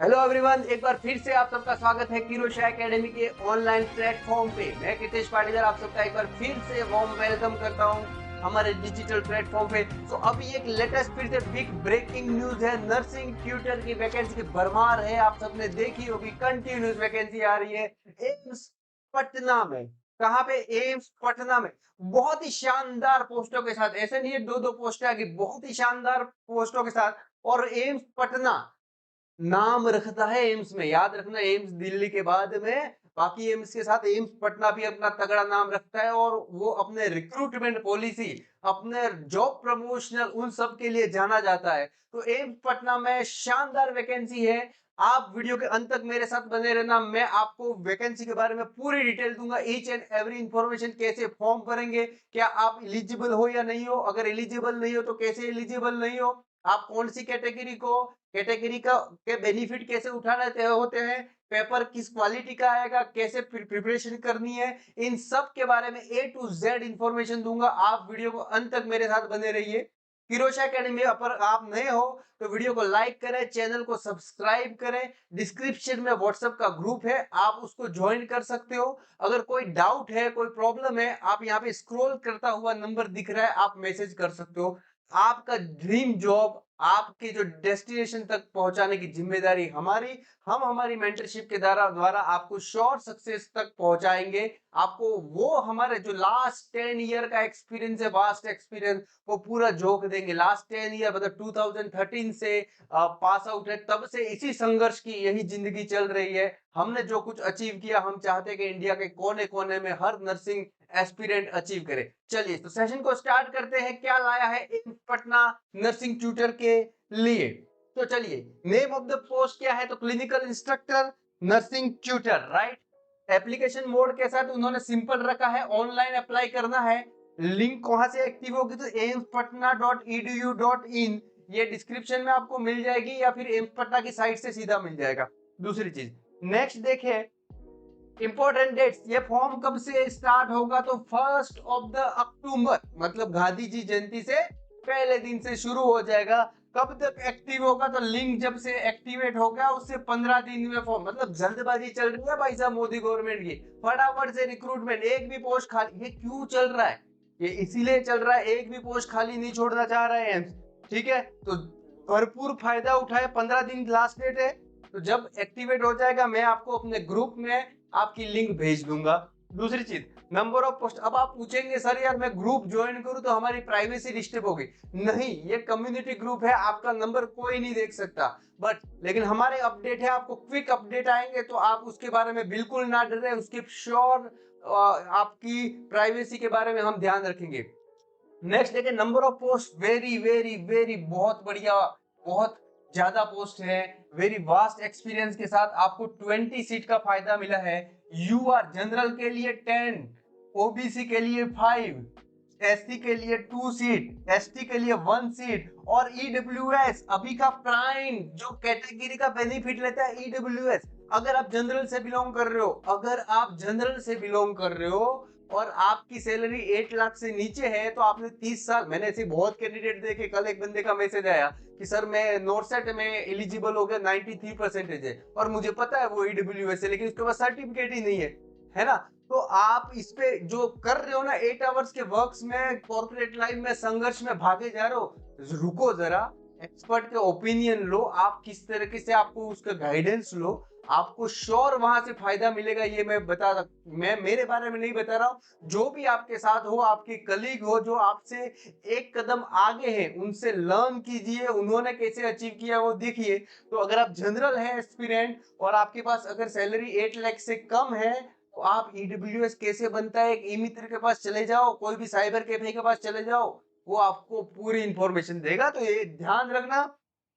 Hello everyone, एक बार फिर से आप सबका स्वागत है किरोशा एकेडमी के ऑनलाइन प्लेटफॉर्म पे। मैं कितेश पाटीदार आप सबका एक बार फिर से वार्म वेलकम करता हूं हमारे डिजिटल प्लेटफॉर्म पे। तो अभी एक लेटेस्ट फिर से बिग ब्रेकिंग न्यूज है। नर्सिंग ट्यूटर की वैकेंसी की भरमार है, आप सबने देखी होगी, कंटिन्यूस वैकेंसी आ रही है एम्स पटना में। कहाँ पे? एम्स पटना में। बहुत ही शानदार पोस्टों के साथ, ऐसे नहीं है दो दो पोस्टें आ गई, बहुत ही शानदार पोस्टों के साथ। और एम्स पटना नाम रखता है एम्स में, याद रखना, एम्स दिल्ली के बाद में बाकी एम्स के साथ एम्स पटना भी अपना तगड़ा नाम रखता है। और वो अपने रिक्रूटमेंट पॉलिसी, अपने जॉब प्रमोशनल, उन सब के लिए जाना जाता है। तो एम्स पटना में शानदार वैकेंसी है। आप वीडियो के अंत तक मेरे साथ बने रहना, मैं आपको वैकेंसी के बारे में पूरी डिटेल दूंगा, ईच एंड एवरी इंफॉर्मेशन। कैसे फॉर्म भरेंगे, क्या आप एलिजिबल हो या नहीं हो, अगर एलिजिबल नहीं हो तो कैसे एलिजिबल नहीं हो, आप कौन सी कैटेगरी का के बेनिफिट कैसे उठाने होते हैं, पेपर किस क्वालिटी का आएगा, कैसे प्रिपरेशन करनी है, इन सब के बारे में A to Z इंफॉर्मेशन दूंगा। आप वीडियो को अंत तक मेरे साथ बने रहिए। किरोशा एकेडमी पर आप नए हो तो वीडियो को लाइक करें, चैनल को सब्सक्राइब करें। डिस्क्रिप्शन में व्हाट्सएप का ग्रुप है, आप उसको ज्वाइन कर सकते हो। अगर कोई डाउट है, कोई प्रॉब्लम है, आप यहाँ पे स्क्रॉल करता हुआ नंबर दिख रहा है, आप मैसेज कर सकते हो। आपका ड्रीम जॉब आपके जो डेस्टिनेशन तक पहुंचाने की जिम्मेदारी हमारी। हम हमारी मेंटरशिप के द्वारा आपको श्योर सक्सेस तक पहुंचाएंगे। आपको वो हमारे जो लास्ट 10 ईयर का एक्सपीरियंस है, वास्ट एक्सपीरियंस, वो पूरा झोंक देंगे। लास्ट 10 ईयर मतलब 2013 से पास आउट है, तब से इसी संघर्ष की यही जिंदगी चल रही है। हमने जो कुछ अचीव किया, हम चाहते हैं कि इंडिया के कोने कोने में हर नर्सिंग एस्पिरेंट अचीव करे। चलिए तो सेशन को स्टार्ट करते हैं। क्या लाया है एम्स पटना नर्सिंग ट्यूटर के लिए? तो चलिए, नेम ऑफ द पोस्ट क्या है? तो clinical instructor nursing tutor, right. Application mode के साथ उन्होंने सिंपल रखा है, ऑनलाइन अप्लाई करना है। लिंक कहां से एक्टिव होगी? तो aimspatna.edu.in, ये डिस्क्रिप्शन में आपको मिल जाएगी या फिर एम्स पटना की साइट से सीधा मिल जाएगा। दूसरी चीज, नेक्स्ट देखें, इंपॉर्टेंट डेट्स। ये फॉर्म कब से स्टार्ट होगा? तो 1 अक्टूबर, मतलब गांधी जी जयंती से पहले दिन से शुरू हो जाएगा। कब तक एक्टिव होगा? तो लिंक जब से एक्टिवेट हो गया उससे 15 दिन में फॉर्म, मतलब जल्दबाजी चल रही है भाई साहब मोदी गवर्नमेंट की, फटाफट से रिक्रूटमेंट। एक भी पोस्ट खाली, ये क्यों चल रहा है? ये इसीलिए चल रहा है, एक भी पोस्ट खाली नहीं छोड़ना चाह रहा है एम्स, ठीक है। तो भरपूर फायदा उठाए, 15 दिन लास्ट डेट है। तो जब एक्टिवेट हो जाएगा मैं आपको अपने ग्रुप में आपकी लिंक भेज दूंगा। दूसरी चीज, नंबर ऑफ पोस्ट। अब आप पूछेंगे सर यार मैं ग्रुप ज्वाइन करूं तो हमारी प्राइवेसी डिस्टर्ब होगी। नहीं, ये कम्युनिटी ग्रुप है, आपका नंबर कोई नहीं देख सकता। बट लेकिन हमारे अपडेट है, आपको क्विक अपडेट आएंगे, तो आप उसके बारे में बिल्कुल ना डरें, उसके श्योर आपकी प्राइवेसी के बारे में हम ध्यान रखेंगे। नेक्स्ट देखिए, number of post very very very, बहुत बढ़िया, बहुत ज्यादा पोस्ट है। वेरी वास्ट एक्सपीरियंस के साथ आपको 20 सीट का फायदा मिला है। यूआर जनरल के लिए 10, ओबीसी के लिए 5, एससी के लिए 2 सीट, एसटी के लिए 1 सीट, और ईडब्ल्यूएस अभी का प्राइम जो कैटेगरी का बेनिफिट लेता है ईडब्ल्यूएस। अगर आप जनरल से बिलोंग कर रहे हो, अगर आप जनरल से बिलोंग कर रहे हो और आपकी सैलरी 8 लाख से नीचे है, तो आपने 30 साल, मैंने ऐसे बहुत कैंडिडेट देखे। कल एक बंदे का मैसेज आया कि सर मैं नॉर्सेट में एलिजिबल हो गया, 93% है, और मुझे पता है वो ईडब्ल्यूएस है, लेकिन उसके पास सर्टिफिकेट ही नहीं है ना। तो आप इस पे जो कर रहे हो ना, 8 आवर्स के वर्क्स में, कॉर्पोरेट लाइफ में संघर्ष में भागे जा रहे हो, रुको जरा, एक्सपर्ट के ओपिनियन लो, आप किस तरीके से आपको उसका गाइडेंस लो, आपको श्योर वहां से फायदा मिलेगा। ये मैं मेरे बारे में नहीं बता रहा हूँ, जो भी आपके साथ हो, आपके कलीग हो जो आपसे एक कदम आगे हैं, उनसे लर्न कीजिए, उन्होंने कैसे अचीव किया वो देखिए। तो अगर आप जनरल है एस्पिरेंट और आपके पास अगर सैलरी 8 लाख से कम है, तो आप ईडब्ल्यूएस कैसे बनता है, एक ई मित्र के पास चले जाओ, कोई भी साइबर कैफे के पास चले जाओ, वो आपको पूरी इंफॉर्मेशन देगा। तो ये ध्यान रखना,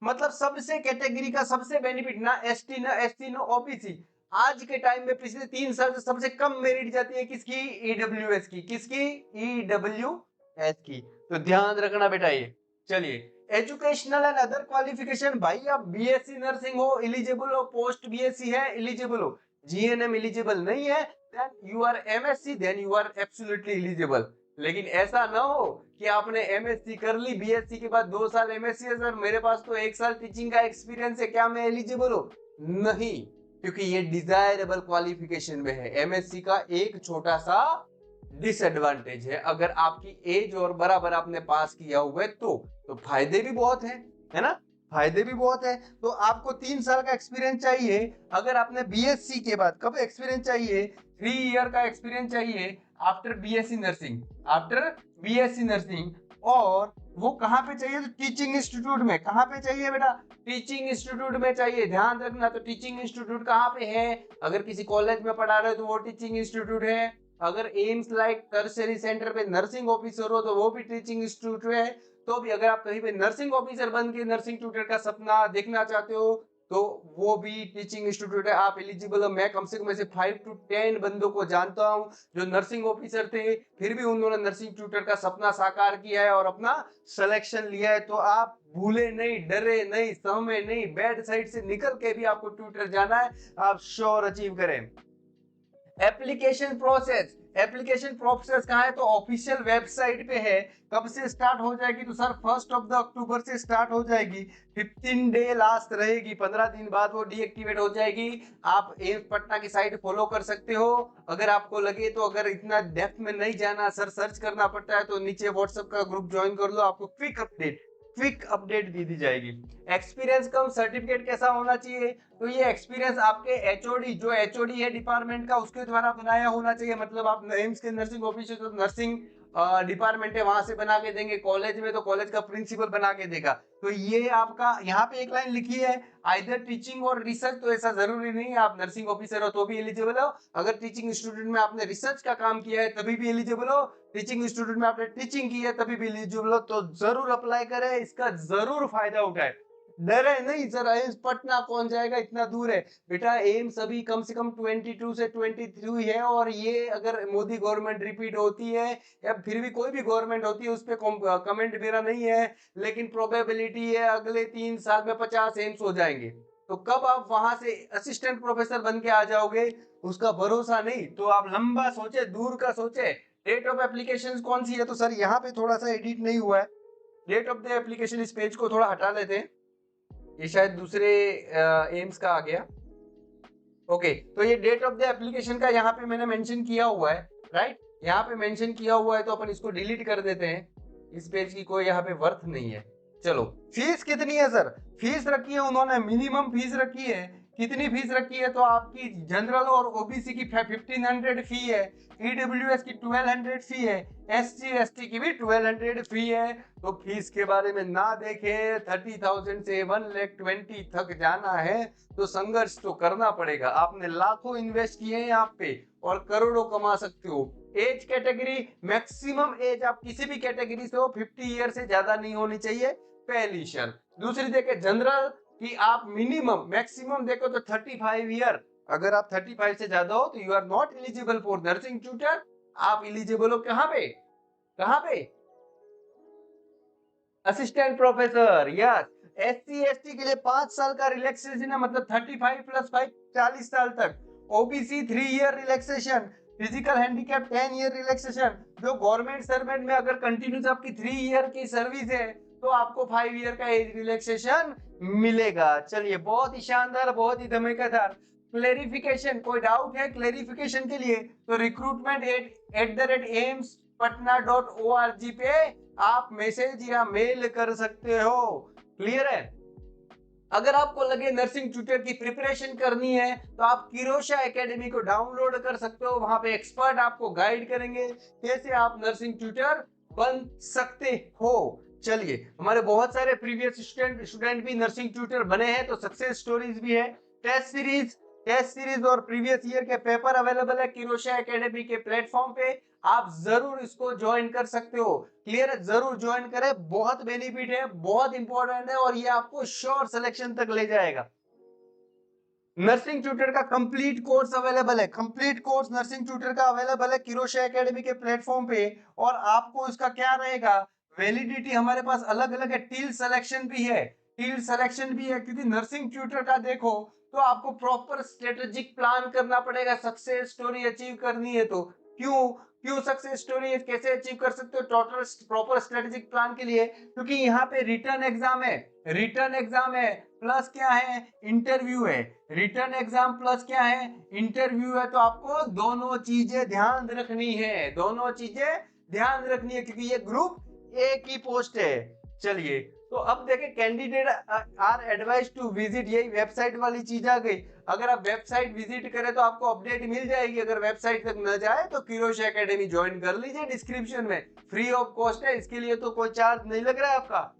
मतलब सबसे कैटेगरी का सबसे बेनिफिट, ना एसटी ना एससी ना ओबीसी। आज के टाइम में पिछले 3 साल से सबसे कम मेरिट जाती है किसकी? ईडब्ल्यूएस की। किसकी? ईडब्ल्यूएस की। तो ध्यान रखना बेटा ये। चलिए, एजुकेशनल एंड अदर क्वालिफिकेशन, भाई आप बीएससी नर्सिंग हो एलिजिबल हो, पोस्ट बीएससी है एलिजिबल हो, जीएनएम एलिजिबल नहीं है then you are MSc, then you are absolutely eligible. लेकिन ऐसा ना हो कि आपने एमएससी कर ली, बीएससी के बाद 2 साल एमएससी है, सर मेरे पास तो 1 साल टीचिंग का एक्सपीरियंस है, क्या मैं एलिजिबल हूँ? नहीं, क्योंकि ये डिजायरेबल क्वालिफिकेशन में है। एमएससी का एक छोटा सा डिसएडवांटेज है, अगर आपकी एज और बराबर आपने पास किया हुआ है तो फायदे भी बहुत है ना, फायदे भी बहुत है। तो आपको 3 साल का एक्सपीरियंस चाहिए। अगर आपने बीएससी के बाद कब एक्सपीरियंस चाहिए, 3 ईयर का एक्सपीरियंस चाहिए after BSc nursing, after BSc nursing. और वो कहाँ पे चाहिए, तो टीचिंग इंस्टीट्यूट में। कहाँ पे चाहिए बेटा, टीचिंग इंस्टीट्यूट में चाहिए। ध्यान रखना, तो टीचिंग इंस्टीट्यूट कहाँ पे है, अगर किसी कॉलेज में पढ़ा रहे हो तो वो टीचिंग इंस्टीट्यूट है। अगर एम्स लाइक टर्शियरी सेंटर पे नर्सिंग ऑफिसर हो तो वो भी टीचिंग इंस्टीट्यूट है। तो भी अगर आप कहीं पे नर्सिंग ऑफिसर बन के नर्सिंग ट्यूटर का सपना देखना चाहते हो तो वो भी टीचिंग इंस्टीट्यूट है, आप एलिजिबल हो। मैं कम से कम ऐसे 5 to 10 बंदों को जानता हूँ जो नर्सिंग ऑफिसर थे, फिर भी उन्होंने नर्सिंग ट्यूटर का सपना साकार किया है और अपना सिलेक्शन लिया है। तो आप भूले नहीं, डरे नहीं, सहमे नहीं, बैड साइड से निकल के भी आपको ट्यूटर जाना है, आप श्योर अचीव करें। एप्लीकेशन प्रोसेस, एप्लीकेशन प्रोसेस कहाँ है, तो ऑफिशियल वेबसाइट पे है। कब से स्टार्ट हो जाएगी, तो सर 1 अक्टूबर से स्टार्ट हो जाएगी। 15 डे लास्ट रहेगी, 15 दिन बाद वो डीएक्टिवेट हो जाएगी। आप एम्स पटना की साइट फॉलो कर सकते हो अगर आपको लगे तो। अगर इतना डेप्थ में नहीं जाना, सर सर्च करना पड़ता है, तो नीचे व्हाट्सएप का ग्रुप ज्वाइन कर लो, आपको क्विक अपडेट दी जाएगी। एक्सपीरियंस कम, सर्टिफिकेट कैसा होना चाहिए, तो ये एक्सपीरियंस आपके एचओडी, जो एचओडी है डिपार्टमेंट का, उसके द्वारा बनाया होना चाहिए। मतलब आप एम्स के नर्सिंग ऑफिसर तो नर्सिंग डिपार्टमेंट है वहां से बना के देंगे, कॉलेज में तो कॉलेज का प्रिंसिपल बना के देगा। तो ये आपका यहाँ पे एक लाइन लिखी है आइदर टीचिंग और रिसर्च, तो ऐसा जरूरी नहीं है आप नर्सिंग ऑफिसर हो तो भी एलिजिबल हो। अगर टीचिंग इंस्टीट्यूट में आपने रिसर्च का काम किया है तभी भी एलिजिबल हो, टीचिंग इंस्टीट्यूट में आपने टीचिंग की है तभी भी एलिजिबल हो। तो जरूर अप्लाई करें, इसका जरूर फायदा उठाए। डरे नहीं सर, एम्स पटना कौन जाएगा, इतना दूर है। बेटा एम्स अभी कम से कम 22 से 23 है, और ये अगर मोदी गवर्नमेंट रिपीट होती है या फिर भी कोई भी गवर्नमेंट होती है उस पर कमेंट मेरा नहीं है, लेकिन प्रोबेबिलिटी है अगले 3 साल में 50 एम्स हो जाएंगे। तो कब आप वहां से असिस्टेंट प्रोफेसर बन के आ जाओगे, उसका भरोसा नहीं। तो आप लंबा सोचे, दूर का सोचे। डेट ऑफ एप्लीकेशन कौन सी है, तो सर यहाँ पे थोड़ा सा एडिट नहीं हुआ है। डेट ऑफ द एप्लीकेशन, इस पेज को थोड़ा हटा लेते हैं, ये शायद दूसरे एम्स का आ गया। ओके, तो ये डेट ऑफ द एप्लीकेशन का यहाँ पे मैंने मेंशन किया हुआ है, राइट, यहाँ पे मेंशन किया हुआ है, तो अपन इसको डिलीट कर देते हैं। इस पेज की कोई यहाँ पे वर्थ नहीं है। चलो, फीस कितनी है सर, फीस रखी है उन्होंने, मिनिमम फीस रखी है। कितनी फीस रखी है, तो आपकी जनरल और ओबीसी की 1500 फी है, ईडब्ल्यूएस की 1200 फी है, एससी एसटी की भी 1200 फी है। तो फीस के बारे में ना देखे, 30,000 से 1,20,000 तक जाना है तो संघर्ष तो करना पड़ेगा। आपने लाखों इन्वेस्ट किए हैं यहाँ पे और करोड़ों कमा सकते हो। एज कैटेगरी, मैक्सिमम एज आप किसी भी कैटेगरी से हो 50 ईयर से ज्यादा नहीं होनी चाहिए, पहली शर्त। दूसरी देखे जनरल कि आप मिनिमम, मैक्सिमम देखो तो 35 ईयर। अगर आप 35 से ज्यादा हो तो you are not eligible for nursing tutor. आप एलिजिबल हो कहाँ पे, कहाँ पे, assistant professor. Yes, SC ST के लिए 5 साल का रिलैक्सेशन है, मतलब 35 + 5 40 साल तक। OBC 3 year relaxation, physical handicap 10 year relaxation. जो गवर्नमेंट सर्वेंट में अगर कंटिन्यूस आपकी 3 ईयर की सर्विस है तो आपको 5 ईयर का एज रिलैक्सेशन मिलेगा। चलिए, बहुत ही शानदार, बहुत ही धमाकेदार। क्लेरिफिकेशन, कोई डाउट है क्लेरिफिकेशन के लिए, तो recruitment@aimspatna.org पे आप मैसेज या मेल कर सकते हो। क्लियर है। अगर आपको लगे नर्सिंग ट्यूटर की प्रिपरेशन करनी है तो आप किरोशा एकेडमी को डाउनलोड कर सकते हो। वहां पे एक्सपर्ट आपको गाइड करेंगे कैसे आप नर्सिंग ट्यूटर बन सकते हो। चलिए, हमारे बहुत सारे प्रीवियस स्टूडेंट भी नर्सिंग ट्यूटर बने हैं, तो सक्सेस स्टोरीज भी है। टेस्ट सीरीज और प्रीवियस ईयर के पेपर अवेलेबल है किरोशा एकेडमी के प्लेटफॉर्म पे। आप जरूर इसको ज्वाइन कर सकते हो। क्लियर है, जरूर ज्वाइन करें, बहुत बेनिफिट है, बहुत इंपॉर्टेंट है, और ये आपको श्योर सिलेक्शन तक ले जाएगा। नर्सिंग ट्यूटर का कंप्लीट कोर्स अवेलेबल है, कंप्लीट कोर्स नर्सिंग ट्यूटर का अवेलेबल है किरोशा एकेडमी के प्लेटफॉर्म पे। और आपको इसका क्या रहेगा, वैलिडिटी हमारे पास अलग अलग है, टील सिलेक्शन भी है, टील सिलेक्शन भी है। क्योंकि नर्सिंग ट्यूटर का देखो तो आपको प्रॉपर स्ट्रेटेजिक प्लान करना पड़ेगा, सक्सेस स्टोरी अचीव करनी है तो क्यों क्यों सक्सेस स्टोरी है, कैसे अचीव कर सकते हो टोटल प्रॉपर स्ट्रेटेजिक प्लान के लिए, क्योंकि यहाँ पे रिटर्न एग्जाम है, रिटर्न एग्जाम है प्लस क्या है, इंटरव्यू है। रिटर्न एग्जाम प्लस क्या है, इंटरव्यू है। तो आपको दोनों चीजें ध्यान रखनी है, दोनों चीजें ध्यान रखनी है, क्योंकि ये ग्रुप ए की पोस्ट है। चलिए, तो अब देखें candidate are advise to visit, यही वेबसाइट वाली चीज आ गई। अगर आप वेबसाइट विजिट करें तो आपको अपडेट मिल जाएगी, अगर वेबसाइट तक न जाए तो किरोश एकेडमी ज्वाइन कर लीजिए, डिस्क्रिप्शन में फ्री ऑफ कॉस्ट है, इसके लिए तो कोई चार्ज नहीं लग रहा है आपका।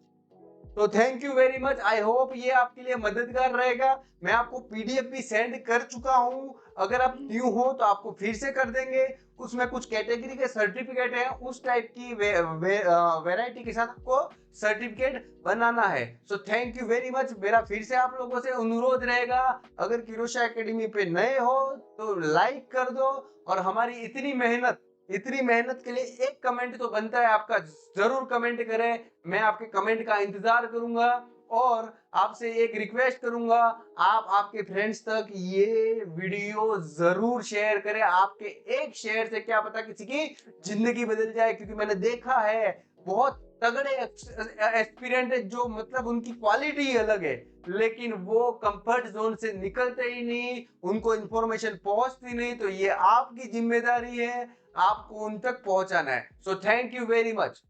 तो thank you very much, I hope ये आपके लिए मददगार रहेगा। मैं आपको पीडीएफ भी सेंड कर चुका हूं, अगर आप न्यू हो तो आपको फिर से कर देंगे। उसमें कुछ कैटेगरी के सर्टिफिकेट हैं, उस टाइप की वैरायटी के साथ आपको सर्टिफिकेट बनाना है। So thank you very much. मेरा फिर से आप लोगों से अनुरोध रहेगा, अगर किरोशा एकेडमी पे नए हो तो लाइक कर दो, और हमारी इतनी मेहनत के लिए एक कमेंट तो बनता है आपका, जरूर कमेंट करें। मैं आपके कमेंट का इंतजार करूंगा, और आपसे एक रिक्वेस्ट करूंगा, आप आपके फ्रेंड्स तक ये वीडियो जरूर शेयर करें। आपके एक शेयर से क्या पता किसी की जिंदगी बदल जाए, क्योंकि मैंने देखा है बहुत तगड़े एस्पिरेंट है जो मतलब उनकी क्वालिटी अलग है, लेकिन वो कंफर्ट जोन से निकलते ही नहीं, उनको इंफॉर्मेशन पहुंचती नहीं। तो ये आपकी जिम्मेदारी है, आपको उन तक पहुंचाना है। So thank you very much.